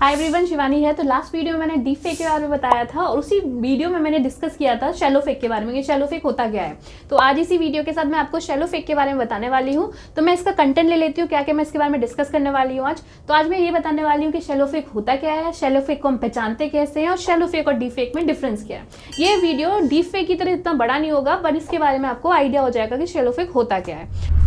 Hi everyone, Shivani है। तो last video में मैंने डीप फेक के बारे में बताया था और उसी वीडियो में मैंने डिस्कस किया था शैलो फेक के बारे में कि शैलो फेक होता क्या है। तो आज इसी वीडियो के साथ मैं आपको शैलो फेक के बारे में बताने वाली हूँ। तो मैं इसका कंटेंट ले लेती हूँ, क्या क्या मैं इसके बारे में डिस्कस करने वाली हूँ आज। तो आज मैं ये बताने वाली हूँ कि शैलो फेक होता क्या है, शैलो फेक को हम पहचानते कैसे हैं और शैलो फेक और डीप फेक में डिफरेंस क्या है। ये वीडियो डीप फेक की तरह इतना बड़ा नहीं होगा, पर इसके बारे में आपको आइडिया हो जाएगा कि शैलो फेक होता क्या है।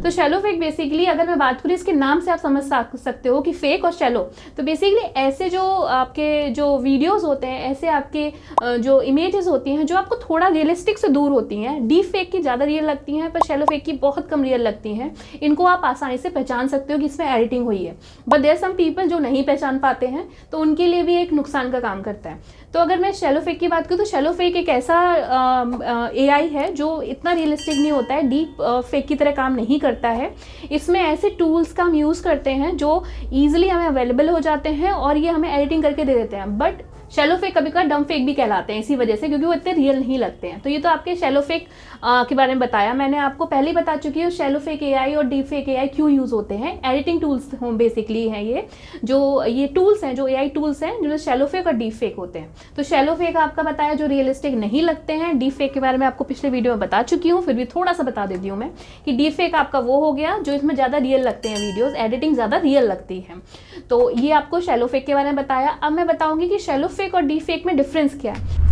तो शैलो फेक बेसिकली अगर मैं बात करूँ, इसके नाम से आप समझ सकते हो कि फेक और शैलो। तो बेसिकली ऐसे जो आपके जो वीडियोस होते हैं, ऐसे आपके जो इमेजेस होती हैं जो आपको थोड़ा रियलिस्टिक से दूर होती हैं। डीप फेक की ज़्यादा रियल लगती हैं, पर शैलो फेक की बहुत कम रियल लगती हैं। इनको आप आसानी से पहचान सकते हो कि इसमें एडिटिंग हुई है, बट देयर सम पीपल जो नहीं पहचान पाते हैं, तो उनके लिए भी एक नुकसान का काम करता है। तो अगर मैं शैलो फेक की बात करूँ तो शैलो फेक एक ऐसा एआई है जो इतना रियलिस्टिक नहीं होता है, डीप फेक की तरह काम नहीं करता है। इसमें ऐसे टूल्स का हम यूज़ करते हैं जो ईजिली हमें अवेलेबल हो जाते हैं और ये हमें एडिटिंग करके दे देते हैं। बट शैलो फेक कभी कभी डम फेक भी कहलाते हैं इसी वजह से, क्योंकि वो इतने रियल नहीं लगते हैं। तो ये तो आपके शैलो फेक के बारे में बताया। मैंने आपको पहले ही बता चुकी हूँ शैलो फेक एआई और डीप फेक एआई क्यों यूज़ होते हैं। एडिटिंग टूल्स बेसिकली हैं ये टूल्स हैं, जो एआई टूल्स हैं जो शैलो फेक और डीप फेक होते हैं। तो शैलो फेक आपका बताया जो रियलिस्टिक नहीं लगते हैं। डीप फेक के बारे में आपको पिछले वीडियो में बता चुकी हूँ, फिर भी थोड़ा सा बता देती हूँ मैं कि डीप फेक आपका वो हो गया जो इसमें ज़्यादा रियल लगते हैं, वीडियोज़ एडिटिंग ज़्यादा रियल लगती है। तो ये आपको शैलो फेक के बारे में बताया। अब मैं बताऊँगी कि शैलो फेक और डीप फेक में डिफरेंस क्या है।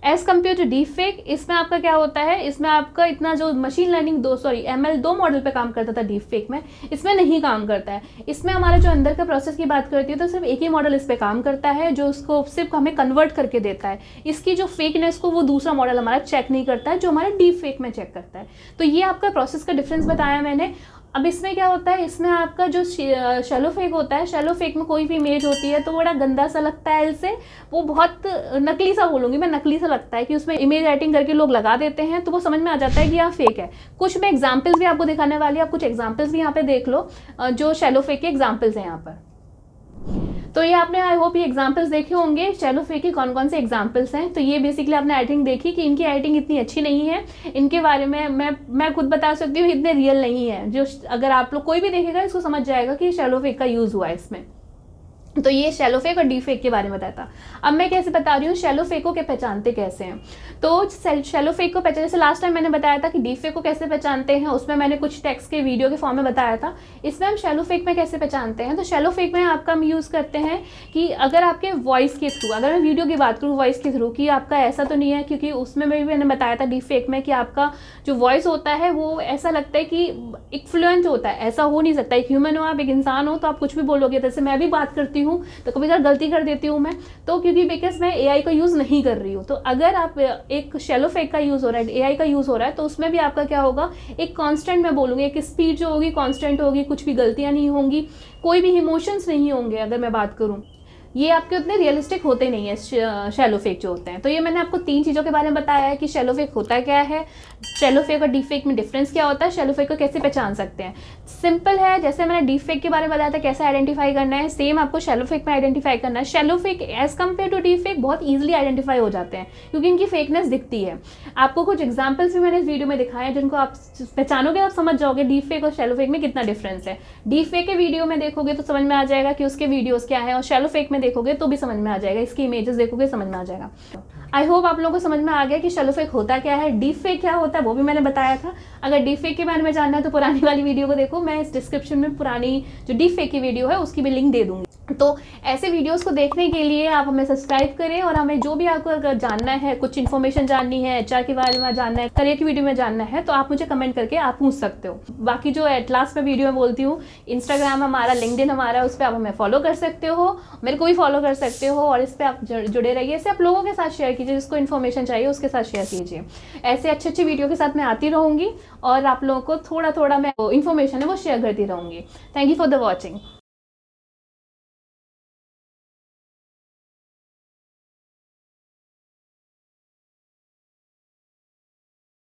As compared to deep fake, इसमें आपका क्या होता है, इसमें आपका इतना जो मशीन लर्निंग ML 2 मॉडल पे काम करता था डीप फेक में, इसमें नहीं काम करता है। इसमें हमारा जो अंदर का प्रोसेस की बात करती है तो सिर्फ एक ही मॉडल इस पे काम करता है जो उसको सिर्फ हमें कन्वर्ट करके देता है। इसकी जो फेकनेस को वो दूसरा मॉडल हमारा चेक नहीं करता है, जो हमारा डीप फेक में चेक करता है। तो ये आपका प्रोसेस का डिफरेंस बताया मैंने। अब इसमें क्या होता है, इसमें आपका जो शैलो फेक होता है, शैलो फेक में कोई भी इमेज होती है तो बड़ा गंदा सा लगता है, इससे वो बहुत नकली सा, बोलूँगी मैं, नकली सा लगता है कि उसमें इमेज एडिटिंग करके लोग लगा देते हैं, तो वो समझ में आ जाता है कि यह फेक है। कुछ मैं एग्जाम्पल्स भी आपको दिखाने वाली हूँ, आप कुछ एग्जाम्पल्स भी यहाँ पे देख लो जो शैलो फेक के एग्जाम्पल्स हैं यहाँ पर। तो ये आपने आई होप ये एग्जाम्पल्स देखे होंगे शैलो फेक के कौन कौन से एग्जाम्पल्स हैं। तो ये बेसिकली आपने एडिटिंग देखी कि इनकी एडिटिंग इतनी अच्छी नहीं है। इनके बारे में मैं खुद बता सकती हूँ इतने रियल नहीं है, जो अगर आप लोग कोई भी देखेगा इसको समझ जाएगा कि शैलो फेक का यूज़ हुआ है इसमें। तो ये शैलो फेक और डीप फेक के बारे में बताया था। अब मैं कैसे बता रही हूँ शैलो फेक को पहचानते कैसे हैं। तो शैलो फेक को पहचान, जैसे लास्ट टाइम मैंने बताया था कि डीप फेक को कैसे पहचानते हैं, उसमें मैंने कुछ टेक्स्ट के वीडियो के फॉर्म में बताया था। इसमें हम शैलो फेक में कैसे पहचानते हैं। तो शैलो फेक में आपका हम यूज़ करते हैं कि अगर आपके वॉइस के थ्रू, अगर मैं वीडियो की बात करूँ वॉइस के थ्रू, कि आपका ऐसा तो नहीं है, क्योंकि उसमें भी मैंने बताया था डीप फेक में कि आपका जो वॉइस होता है वो ऐसा लगता है कि एक फ्लुएंट होता है। ऐसा हो नहीं सकता, एक ह्यूमन हो, आप एक इंसान हो, तो आप कुछ भी बोलोगे। जैसे मैं भी बात करती हूँ तो कभी कभी गलती कर देती हूँ मैं, तो क्योंकि बिकॉज मैं एआई का यूज़ नहीं कर रही हूँ। तो अगर आप एक शैलो फेक का यूज़ हो रहा है, एआई का यूज़ हो रहा है, तो उसमें भी आपका क्या होगा, एक कांस्टेंट मैं बोलूँगी, एक स्पीड जो होगी कांस्टेंट होगी, कुछ भी गलतियाँ नहीं होंगी, कोई भी इमोशंस नहीं होंगे। अगर मैं बात करूँ, ये आपके उतने रियलिस्टिक होते नहीं है शैलो फेक जो होते हैं। तो ये मैंने आपको 3 चीज़ों के बारे में बताया है कि शैलो फेक होता क्या है, शैलो फेक और डीप फेक में डिफरेंस क्या होता है, शैलो फेक को कैसे पहचान सकते हैं। सिंपल है, जैसे मैंने डीप फेक के बारे में बताया था कैसे आइडेंटिफाई करना है, सेम आपको शैलो फेक में आइडेंटिफाई करना है। Shallow fake as compared to deep fake बहुत ईजिली आइडेंटिफाई हो जाते हैं क्योंकि इनकी फेकनेस दिखती है। आपको कुछ एग्जाम्पल्स भी मैंने इस वीडियो में दिखाए हैं जिनको आप पहचानोगे, आप समझ जाओगे डीप फेक और शैलो फेक में कितना डिफरेंस है। डीप फेक के वीडियो में देखोगे तो समझ में आ जाएगा कि उसके वीडियोज़ क्या है, और शैलो फेक में देखोगे तो भी समझ में आ जाएगा, इसकी इमेजेस देखोगे समझ में आ जाएगा। आई होप आप लोगों को समझ में आ गया कि शैलो फेक होता क्या है, डीप फेक क्या होता है, वो भी मैंने बताया था। अगर डीप फेक के बारे में जानना है तो पुरानी वाली वीडियो को देखो, मैं इस डिस्क्रिप्शन में पुरानी जो डीप फेक की वीडियो है उसकी भी लिंक दे दूंगी। तो ऐसे वीडियोस को देखने के लिए आप हमें सब्सक्राइब करें, और हमें जो भी आपको अगर जानना है, कुछ इन्फॉर्मेशन जाननी है, एचआर के बारे में जानना है, करियर की वीडियो में जानना है, तो आप मुझे कमेंट करके आप पूछ सकते हो। बाकी जो एट लास्ट में वीडियो में बोलती हूँ, इंस्टाग्राम हमारा, लिंक्डइन हमारा, उस पर आप हमें फॉलो कर सकते हो, मेरे को भी फॉलो कर सकते हो, और इस पर आप जुड़े रहिए। इसे आप लोगों के साथ शेयर कीजिए, जिसको इन्फॉर्मेशन चाहिए उसके साथ शेयर कीजिए। ऐसे अच्छे अच्छे वीडियो के साथ मैं आती रहूँगी और आप लोगों को थोड़ा थोड़ा मैं इन्फॉर्मेशन है वो शेयर करती रहूँगी। Thank you for the watching.